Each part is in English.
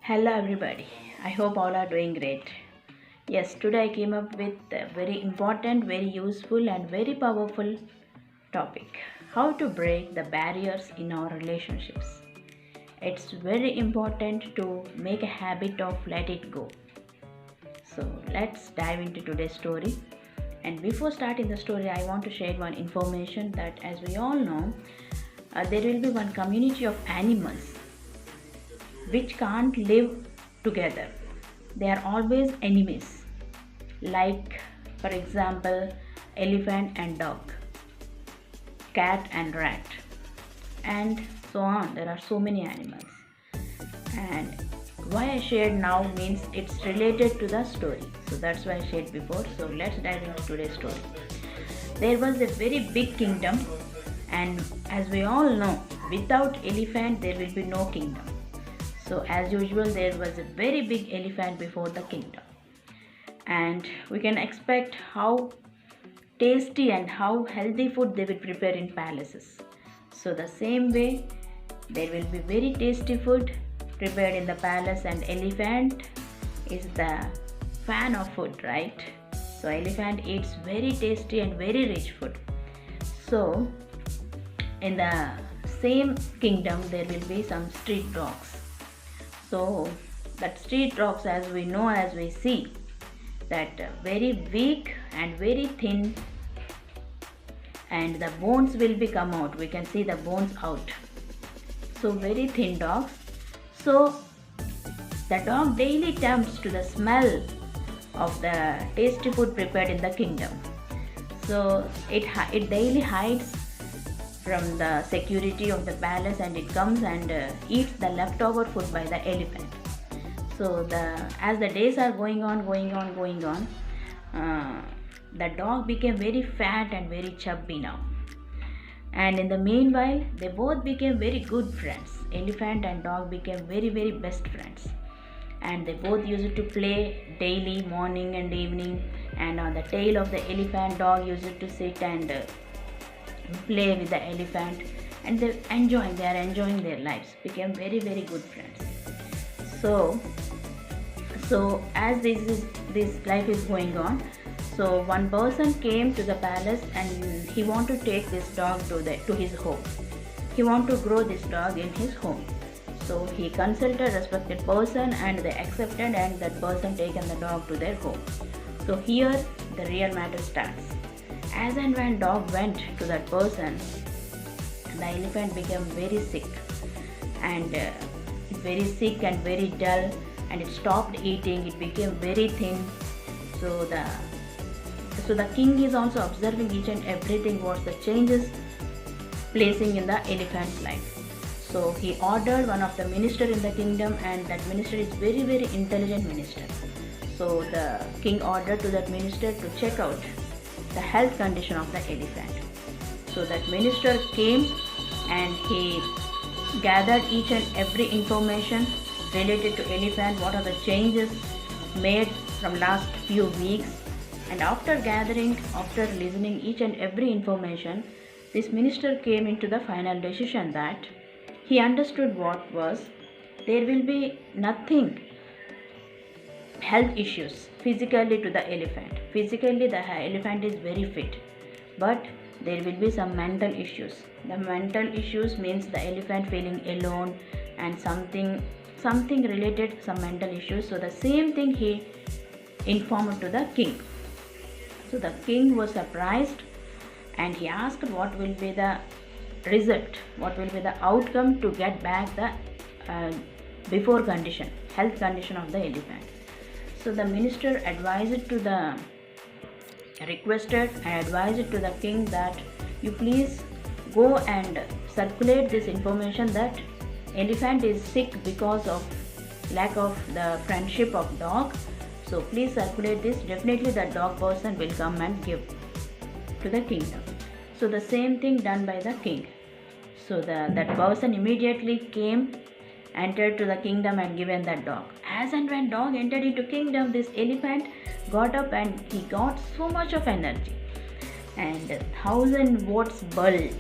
Hello everybody. I hope all are doing great. Yes, today I came up with a very important, very useful and very powerful topic. How to break the barriers in our relationships. It's very important to make a habit of let it go. So, let's dive into today's story. And before starting the story, I want to share one information that as we all know, there will be one community of animals which can't live together. They are always enemies, like, for example, elephant and dog, cat and rat, and so on. There are so many animals. And why I shared now means it's related to the story. So that's why I shared before. So let's dive into today's story. There was a very big kingdom, and as we all know, without elephant there will be no kingdom. So as usual, there was a very big elephant before the kingdom, and we can expect how tasty and how healthy food they will prepare in palaces. So the same way, there will be very tasty food prepared in the palace, and elephant is the fan of food, right? So elephant eats very tasty and very rich food. So in the same kingdom, there will be some street dogs. So that street dogs, as we know, as we see, that very weak and very thin, and the bones will be come out. We can see the bones out. So very thin dogs. So the dog daily tempts to the smell of the tasty food prepared in the kingdom. So it daily hides from the security of the palace, and it comes and eats the leftover food by the elephant. So as the days are going on, the dog became very fat and very chubby now. And in the meanwhile, they both became very good friends. Elephant and dog became very best friends, and they both used to play daily, morning and evening. And on the tail of the elephant, dog used to sit and play with the elephant, and they are enjoying their lives, became very good friends. So as this life is going on, so one person came to the palace, and he want to take this dog to his home. He want to grow this dog in his home. So he consulted respected person, and they accepted, and that person taken the dog to their home. So here the real matter starts. As and when dog went to that person, the elephant became very sick and very dull, and it stopped eating. It became very thin. So the king is also observing each and everything, what's the changes placing in the elephant's life. So he ordered one of the minister in the kingdom, and that minister is very intelligent minister. So the king ordered to that minister to check out the health condition of the elephant. So that minister came, and he gathered each and every information related to elephant, what are the changes made from last few weeks. And after listening each and every information, this minister came into the final decision that he understood what was there will be nothing health issues physically to the elephant. Physically the elephant is very fit, but there will be some mental issues. The mental issues means the elephant feeling alone and something related, some mental issues. So the same thing he informed to the king. So the king was surprised, and he asked what will be the result, what will be the outcome to get back the before condition, health condition of the elephant. So the minister advised to the king that you please go and circulate this information that elephant is sick because of lack of the friendship of dog. So please circulate this. Definitely the dog person will come and give to the kingdom. So the same thing done by the king. So that person immediately came, entered to the kingdom, and given that dog. As and when dog entered into kingdom, this elephant got up, and he got so much of energy, and 1,000 watts bulb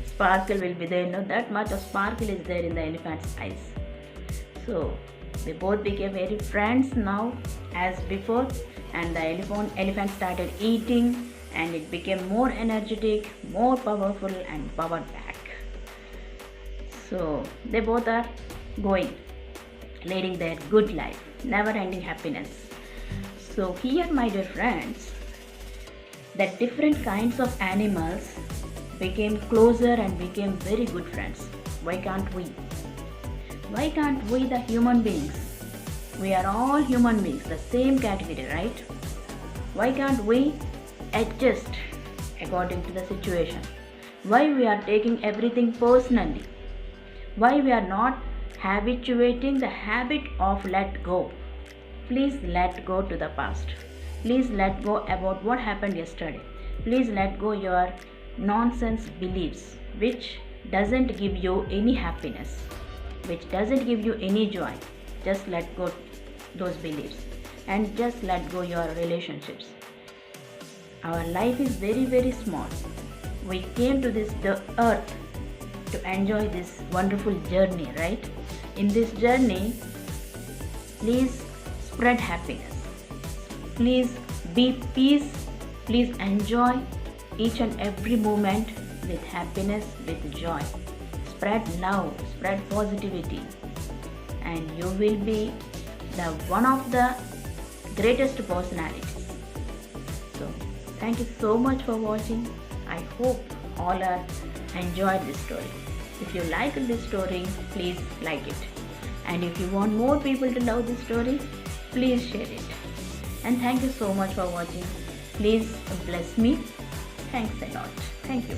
sparkle will be there. That much of sparkle is there in the elephant's eyes. So They both became very friends now as before, and the elephant started eating, and it became more energetic, more powerful, and powered back. So they both are going, leading their good life, never ending happiness. So here, my dear friends, that different kinds of animals became closer and became very good friends. Why can't we? Why can't we, the human beings? We are all human beings, the same category, right? Why can't we adjust according to the situation? Why we are taking everything personally? Why we are not habituating the habit of let go? Please let go to the past. Please let go about what happened yesterday. Please let go your nonsense beliefs which doesn't give you any happiness, which doesn't give you any joy. Just let go those beliefs and just let go your relationships. Our life is very, very small. We came to this earth to enjoy this wonderful journey, right? In this journey, please spread happiness. Please be peace. Please enjoy each and every moment with happiness, with joy. Spread love, spread positivity, and you will be the one of the greatest personalities. So thank you so much for watching. I hope all are enjoyed this story. If you like this story, please like it. And if you want more people to love this story, please share it. And thank you so much for watching. Please bless me. Thanks a lot. Thank you.